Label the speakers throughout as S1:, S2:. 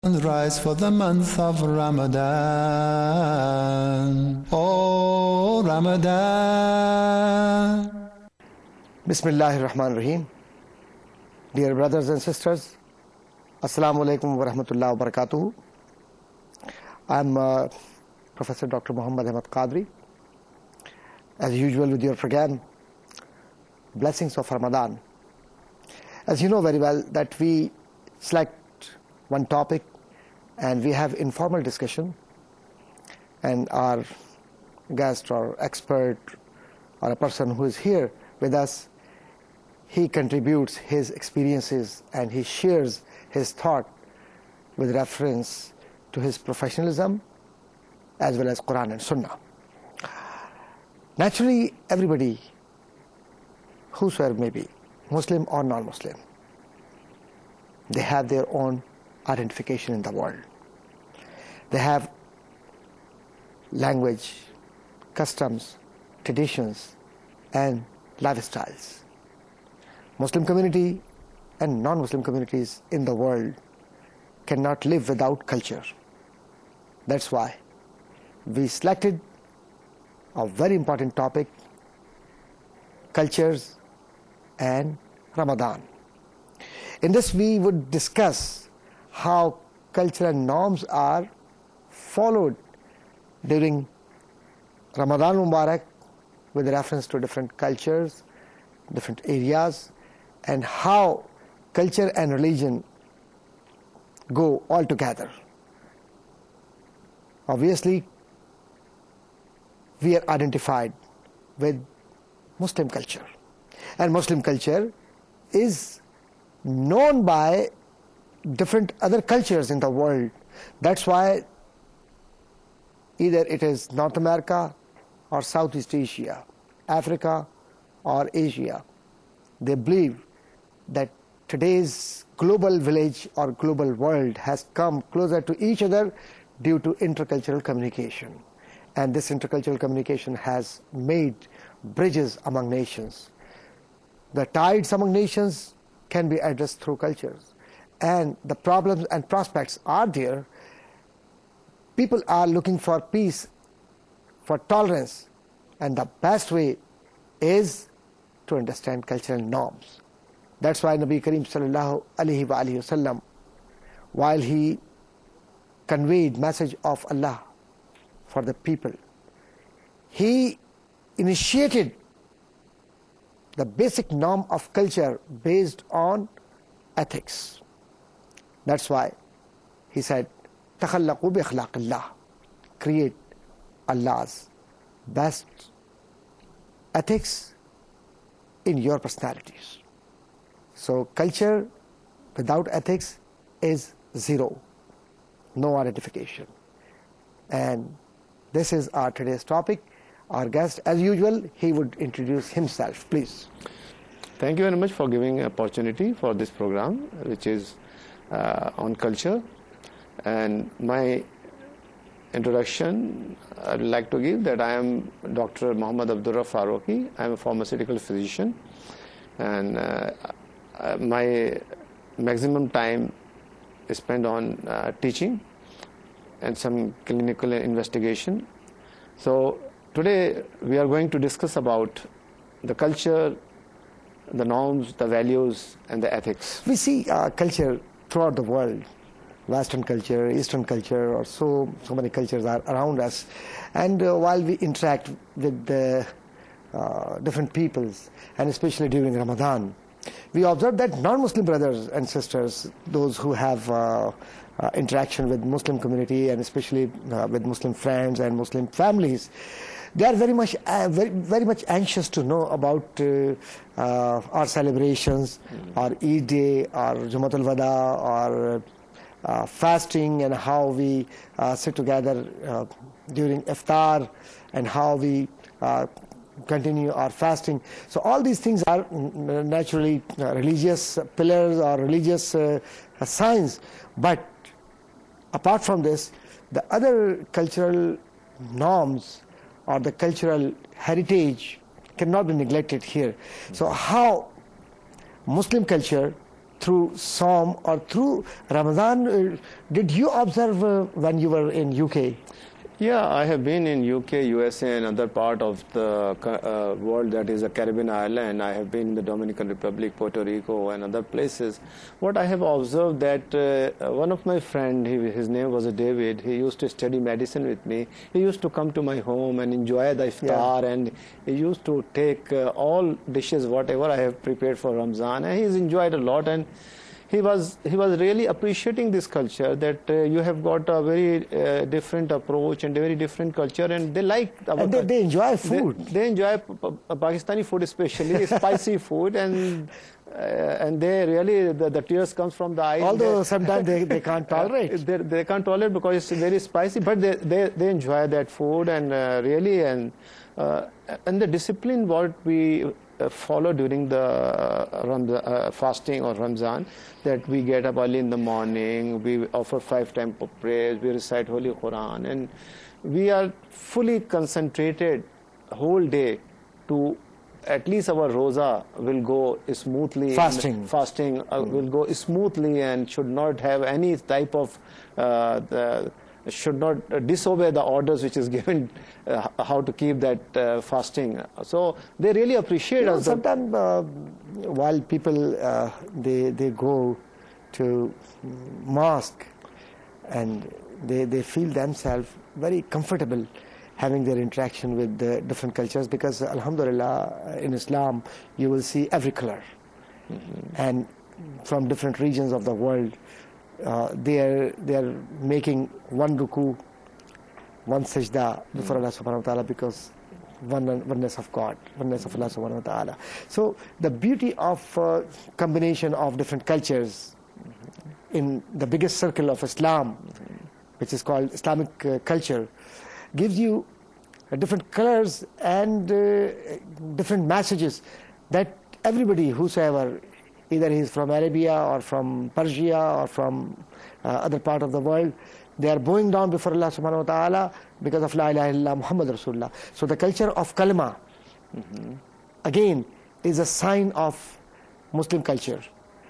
S1: Rise for the month of Ramadan. Oh, Ramadan.
S2: Bismillahir Rahmanir Rahim. Dear brothers and sisters, Assalamu alaikum wa rahmatullahi wa barakatuh. I'm Professor Dr. Muhammad Qadri. As usual with your program, Blessings of Ramadan. As you know very well that we select one topic and we have informal discussion, and our guest or expert or a person who is here with us, he contributes his experiences and he shares his thought with reference to his professionalism as well as Quran and Sunnah. Naturally, everybody, whosoever may be, Muslim or non-Muslim, they have their own identification in the world. They have language, customs, traditions, and lifestyles. Muslim community and non-Muslim communities in the world cannot live without culture. That's why we selected a very important topic, cultures and Ramadan. In this we would discuss how cultural norms are followed during Ramadan Mubarak with reference to different cultures, different areas, and how culture and religion go all together. Obviously, we are identified with Muslim culture, and Muslim culture is known by different other cultures in the world. That's why either it is North America or Southeast Asia, Africa or Asia, they believe that today's global village or global world has come closer to each other due to intercultural communication. And this intercultural communication has made bridges among nations. The tides among nations can be addressed through cultures, and the problems and prospects are there. People are looking for peace, for tolerance, and the best way is to understand cultural norms. That's why Nabi Kareem sallallahu alaihi wasallam, while he conveyed message of Allah for the people, he initiated the basic norm of culture based on ethics. That's why he said, "Takhallaqu bi akhlaqillah," create Allah's best ethics in your personalities. So culture without ethics is zero, no identification. And this is our today's topic. Our guest, as usual, he would introduce himself, please.
S3: Thank you very much for giving an opportunity for this program, which is on culture. And my introduction, I would like to give that I am Dr. Muhammad Faruqi. I am a pharmaceutical physician, and my maximum time is spent on teaching and some clinical investigation. So today we are going to discuss about the culture, the norms, the values, and the ethics.
S2: We see culture throughout the world. Western culture, Eastern culture, or so many cultures are around us. And while we interact with the different peoples, and especially during Ramadan, we observe that non-Muslim brothers and sisters, those who have interaction with Muslim community and especially with Muslim friends and Muslim families, they are very much anxious to know about our celebrations, our Eid Day, our Jumatul Wada, or fasting, and how we sit together during iftar, and how we continue our fasting. So all these things are naturally religious pillars or religious signs. But apart from this, the other cultural norms or the cultural heritage cannot be neglected here. So how Muslim culture through Psalm or through Ramadan. Did you observe when you were in UK?
S3: Yeah, I have been in UK, USA, and other part of the world, that is a Caribbean island. I have been in the Dominican Republic, Puerto Rico, and other places. What I have observed that one of my friend, his name was David. He used to study medicine with me. He used to come to my home and enjoy the iftar, and he used to take all dishes, whatever I have prepared for Ramzan, and he's enjoyed a lot. And he was really appreciating this culture, that you have got a very different approach and a very different culture, and they like our
S2: and they enjoy food.
S3: They enjoy Pakistani food, especially spicy food, and they really the tears comes from the eyes.
S2: Although sometimes they can't tolerate.
S3: They can't tolerate because it's very spicy, but they enjoy that food, and really and the discipline what we follow during the fasting or Ramzan, that we get up early in the morning, we offer 5 times of prayers, we recite Holy Quran, and we are fully concentrated whole day to at least our roza will go smoothly.
S2: Fasting
S3: will go smoothly and should not have any type of should not disobey the orders which is given how to keep that fasting. So they really appreciate us.
S2: Sometimes while people they go to mosque and they feel themselves very comfortable having their interaction with the different cultures, because alhamdulillah in Islam you will see every color, and from different regions of the world. They are making one ruku, one sajda before Allah subhanahu wa ta'ala, because oneness of God, oneness of Allah subhanahu wa ta'ala. So the beauty of combination of different cultures in the biggest circle of Islam, which is called Islamic culture, gives you different colors and different messages that everybody, whosoever, either he's from Arabia or from Persia or from other part of the world, they are bowing down before Allah subhanahu wa ta'ala because of La ilaha illallah Muhammad Rasulullah. So the culture of kalma, again, is a sign of Muslim culture.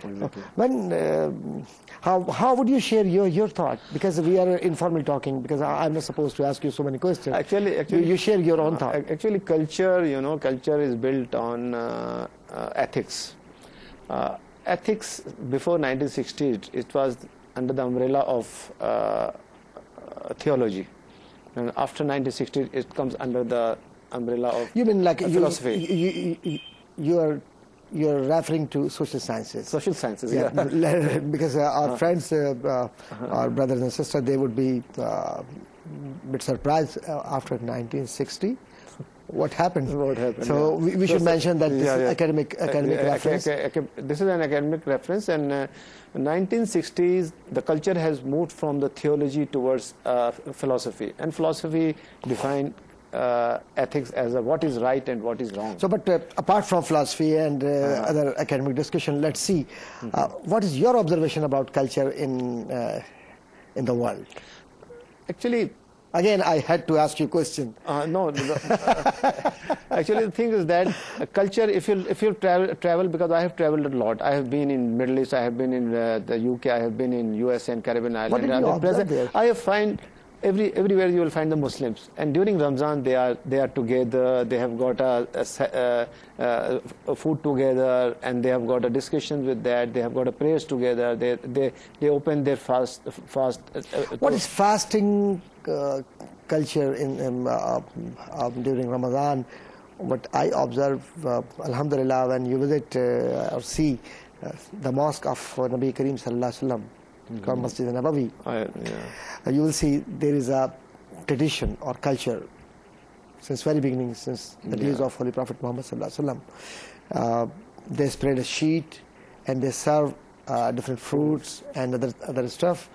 S3: Exactly.
S2: When, how would you share your thought? Because we are informal talking, because I'm not supposed to ask you so many questions.
S3: Actually,
S2: you share your own thought.
S3: Actually, culture, culture is built on ethics. Ethics before 1960, it was under the umbrella of theology, and after 1960, it comes under the umbrella of philosophy.
S2: You're referring to social sciences.
S3: Social sciences,
S2: yeah. Because our friends, our brothers and sisters, they would be a bit surprised after 1960. What happened? So we should mention that this is academic reference.
S3: This is an academic reference, and 1960s the culture has moved from the theology towards philosophy, and philosophy defined ethics as what is right and what is wrong.
S2: So, but apart from philosophy and other academic discussion, let's see what is your observation about culture in the world?
S3: Actually,
S2: again, I had to ask you a question.
S3: No. Actually, the thing is that culture, if you travel, because I have traveled a lot. I have been in Middle East, I have been in the UK, I have been in USA and Caribbean Islands.
S2: What did you observe there?
S3: I have find everywhere you will find the Muslims, and during Ramzan they are together. They have got a food together, and they have got a discussion with that. They have got a prayers together. They open their fast.
S2: What is fasting culture in during Ramadan? What I observe, alhamdulillah, when you visit or see the mosque of Nabi Kareem sallallahu alaihi wasallam, called Masjid Nabawi, you will see there is a tradition or culture since very beginning, since the days of Holy Prophet Muhammad sallallahu alaihi wasallam. They spread a sheet and they serve different fruits and other stuff,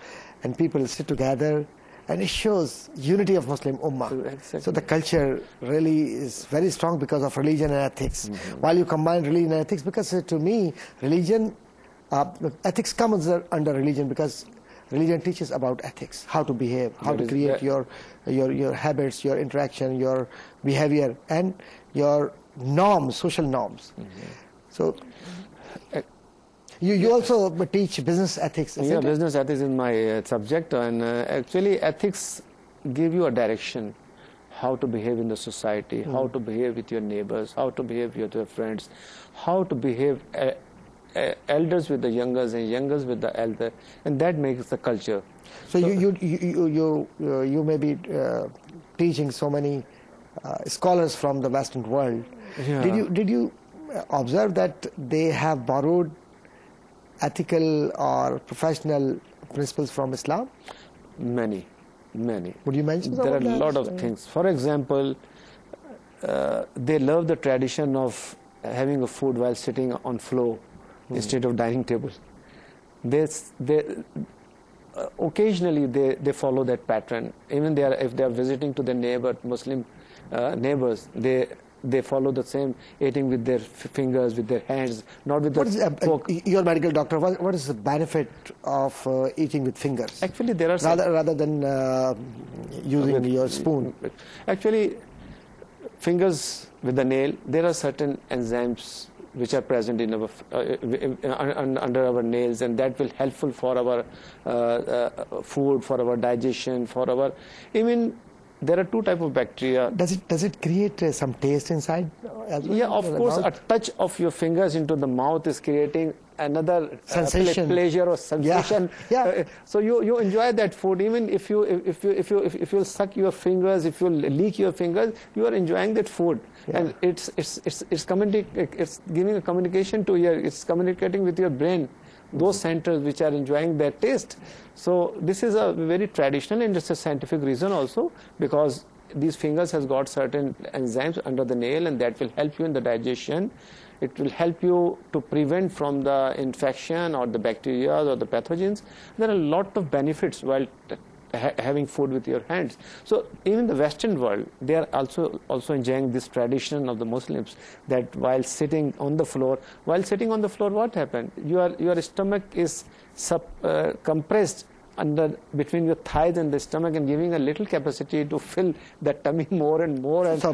S2: and people sit together, and it shows unity of Muslim Ummah.
S3: Exactly.
S2: So the culture really is very strong because of religion and ethics. While you combine religion and ethics, because to me, religion, ethics comes under religion, because religion teaches about ethics, how to behave, how to create your habits, your interaction, your behavior, and your norms, social norms. So You also teach business ethics, isn't
S3: Yeah,
S2: it?
S3: business ethics is my subject, and actually ethics give you a direction how to behave in the society, how to behave with your neighbors, how to behave with your friends, how to behave elders with the youngers and youngers with the elder, and that makes the culture.
S2: So you may be teaching so many scholars from the Western world.
S3: Yeah.
S2: Did you observe that they have borrowed ethical or professional principles from Islam?
S3: Many.
S2: Would you mention some
S3: There are
S2: of
S3: a
S2: that?
S3: lot of things. For example, they love the tradition of having a food while sitting on floor instead of dining table. Occasionally they follow that pattern. Even if they are visiting to their Muslim neighbors, they follow the same, eating with their fingers, with their hands, not with the fork.
S2: You're a medical doctor. What is the benefit of eating with fingers?
S3: Actually, there are
S2: rather than using your spoon.
S3: Actually, fingers with the nail, there are certain enzymes which are present in our under our nails, and that will helpful for our food, for our digestion, for our even. There are two types of bacteria.
S2: Does it create some taste inside as well?
S3: Yeah, of course. A touch of your fingers into the mouth is creating another
S2: sensation,
S3: pleasure or sensation.
S2: Yeah.
S3: So you enjoy that food, even if you suck your fingers, if you lick your fingers, you are enjoying that food, and it's giving a communication to it's communicating with your brain, those centers which are enjoying that taste. So this is a very traditional and it's a scientific reason also, because these fingers has got certain enzymes under the nail, and that will help you in the digestion. It will help you to prevent from the infection or the bacteria or the pathogens. There are a lot of benefits while having food with your hands. So even the Western world, they are also enjoying this tradition of the Muslims, that while sitting on the floor, what happened? Your stomach is compressed between your thighs and the stomach, and giving a little capacity to fill the tummy more and more, and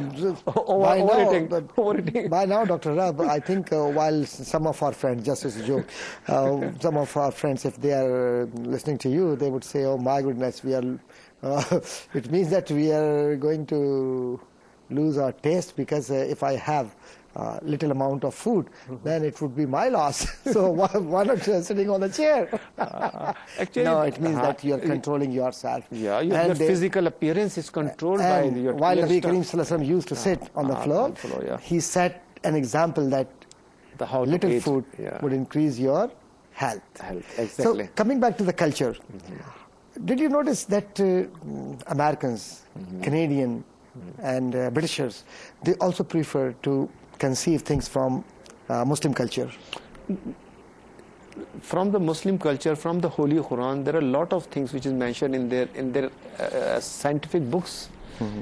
S3: overeating.
S2: By now, Dr. Rab, I think while some of our friends, just as a joke, some of our friends, if they are listening to you, they would say, "Oh my goodness, we are." It means that we are going to lose our taste, because if I have little amount of food, then it would be my loss. So why not sitting on the chair?
S3: Actually,
S2: no, it means that you are controlling yourself.
S3: Yeah, your physical appearance is controlled by your.
S2: While Nabi Karim Sallallahu Alaihi Wasallam used to sit on the floor, he set an example that little food would increase your health.
S3: Exactly.
S2: So coming back to the culture, did you notice that Americans, Canadian, and Britishers, they also prefer to conceive things from Muslim culture?
S3: From the Muslim culture, from the Holy Quran, there are a lot of things which is mentioned in their scientific books.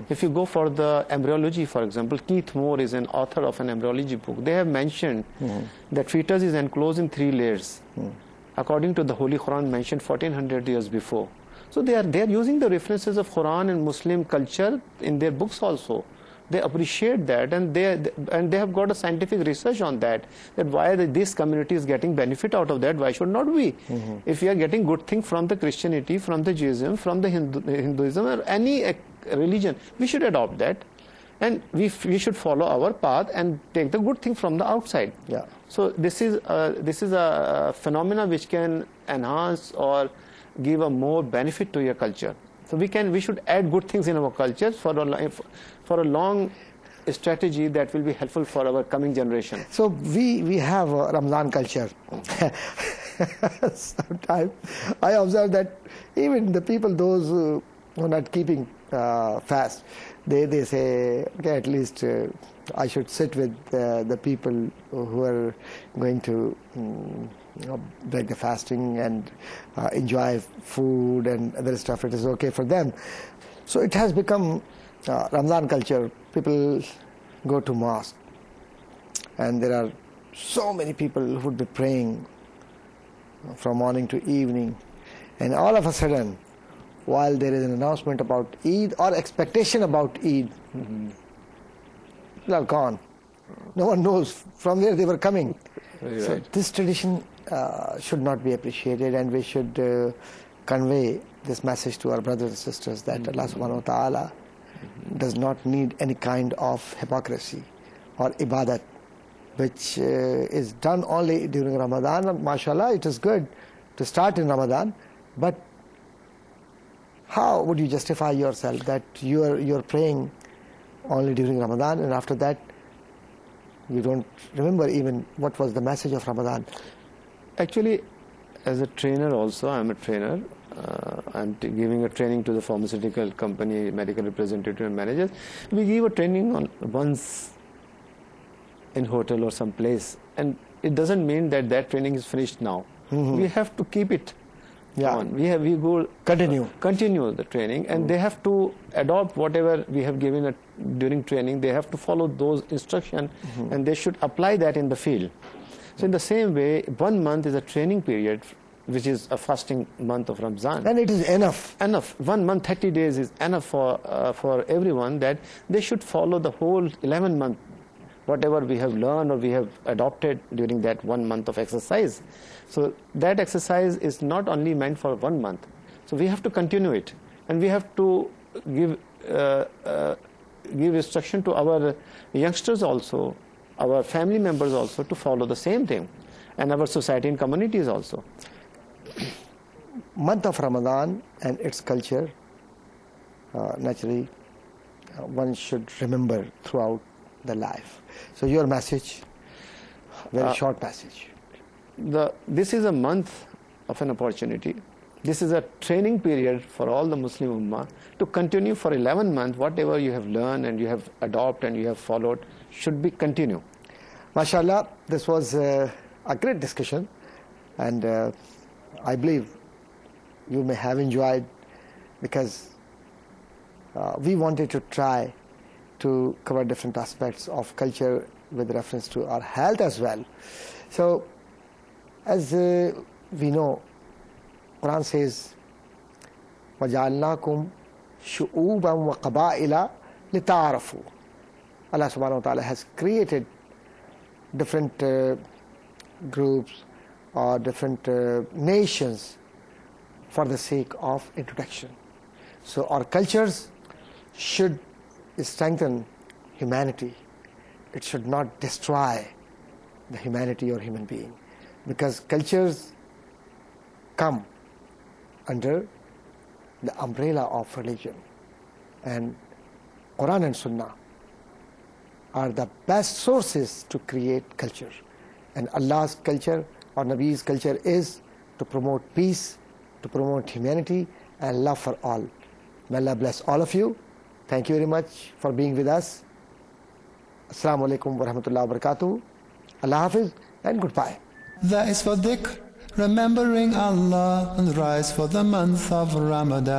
S3: If you go for the embryology, for example, Keith Moore is an author of an embryology book. They have mentioned that fetus is enclosed in 3 layers, according to the Holy Quran mentioned 1400 years before. So they are using the references of Quran and Muslim culture in their books also. They appreciate that, and they have got a scientific research on that why this community is getting benefit out of that, why should not we? If we are getting good thing from the Christianity, from the Judaism, from the Hinduism, or any religion, we should adopt that, and we should follow our path and take the good thing from the outside.
S2: Yeah.
S3: So this is a phenomena which can enhance or give a more benefit to your culture. So we should add good things in our culture for a long strategy that will be helpful for our coming generation.
S2: So we have a Ramadan culture. Sometimes I observe that even the people, those who are not keeping fast, they say, okay, at least I should sit with the people who are going to break the fasting and enjoy food and other stuff. It is okay for them. So it has become Ramadan culture. People go to mosque, and there are so many people who would be praying from morning to evening, and all of a sudden, while there is an announcement about Eid or expectation about Eid, people are gone. No one knows from where they were coming.
S3: Right.
S2: So this tradition should not be appreciated, and we should convey this message to our brothers and sisters that Allah subhanahu wa ta'ala does not need any kind of hypocrisy or ibadat, which is done only during Ramadan. MashaAllah, it is good to start in Ramadan, but how would you justify yourself that you're praying only during Ramadan, and after that you don't remember even what was the message of Ramadan?
S3: Actually, as a trainer also, I'm a trainer. I'm giving a training to the pharmaceutical company, medical representative and managers. We give a training on once in hotel or some place, and it doesn't mean that that training is finished now. We have to keep it on. We go continue the training, and they have to adopt whatever we have given during training. They have to follow those instructions, and they should apply that in the field. So in the same way, 1 month is a training period, which is a fasting month of Ramzan.
S2: And it is enough.
S3: Enough. 1 month, 30 days is enough for everyone, that they should follow the whole 11 month, whatever we have learned or we have adopted during that 1 month of exercise. So that exercise is not only meant for 1 month. So we have to continue it, and we have to give instruction to our youngsters also, our family members also, to follow the same thing, and our society and communities also.
S2: Month of Ramadan and its culture, naturally, one should remember throughout the life. So your message, very short message.
S3: This is a month of an opportunity. This is a training period for all the Muslim Ummah to continue for 11 months. Whatever you have learned and you have adopted and you have followed should be continue.
S2: MashaAllah, this was a great discussion, and I believe you may have enjoyed, because we wanted to try to cover different aspects of culture with reference to our health as well. So, as we know, Quran says, وَجَعَلْنَاكُمْ شُعُوبًا وَقَبَائِلَ لِتَعَارَفُوا. Allah subhanahu wa ta'ala has created different groups or different nations for the sake of introduction. So our cultures should strengthen humanity. It should not destroy the humanity or human being, because cultures come under the umbrella of religion, and Quran and Sunnah are the best sources to create culture. And Allah's culture or Nabi's culture is to promote peace, to promote humanity and love for all. May Allah bless all of you. Thank you very much for being with us. Assalamu alaikum wa rahmatullahi wa barakatuh. Allah Hafiz and goodbye.
S1: That is for dhikr, remembering Allah, and rise for the month of Ramadan.